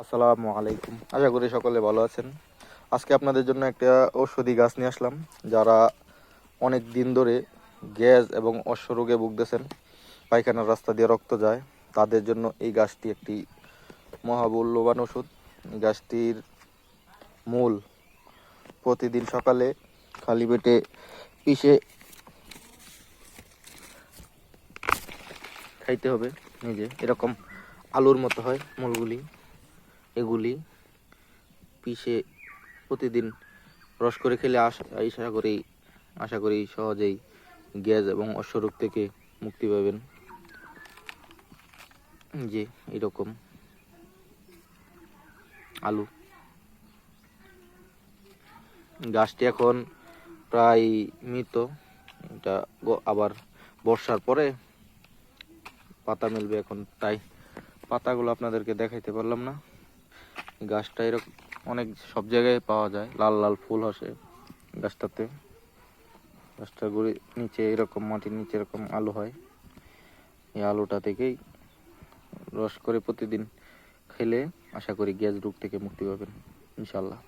আসসালামু আলাইকুম, আশা করি সকলে ভালো আছেন। আজকে আপনাদের জন্য একটা ঔষধি গাছ নিয়ে আসলাম। যারা অনেক দিন ধরে গ্যাস এবং অশ্ব রোগে ভুগতেছেন, পায়খানার রাস্তা দিয়ে রক্ত যায়, তাদের জন্য এই গাছটি একটি মহামূল্যবান ওষুধ। এই গাছটির মূল প্রতিদিন সকালে খালি পেটে পিষে খাইতে হবে। নিজে এরকম আলুর মতো হয় মূলগুলি, এগুলি পিষে প্রতিদিন রস করে খেলে আশা করি সহজেই গ্যাস এবং অশ্বরোগ থেকে মুক্তি পাবেন। যে এরকম আলু, গাছটি এখন প্রায় মৃত। এটা আবার বর্ষার পরে পাতা মেলবে এখন, তাই পাতাগুলো আপনাদেরকে দেখাইতে পারলাম না। গাছটা এরকম অনেক সব জায়গায় পাওয়া যায়, লাল লাল ফুল আসে গাছটাতে। গাছটার গুড়ি নিচে এরকম, মাটির নিচে এরকম আলু হয়। এই আলুটা থেকেই রস করে প্রতিদিন খেলে আশা করি গ্যাস রোগ থেকে মুক্তি পাবেন ইনশাল্লাহ।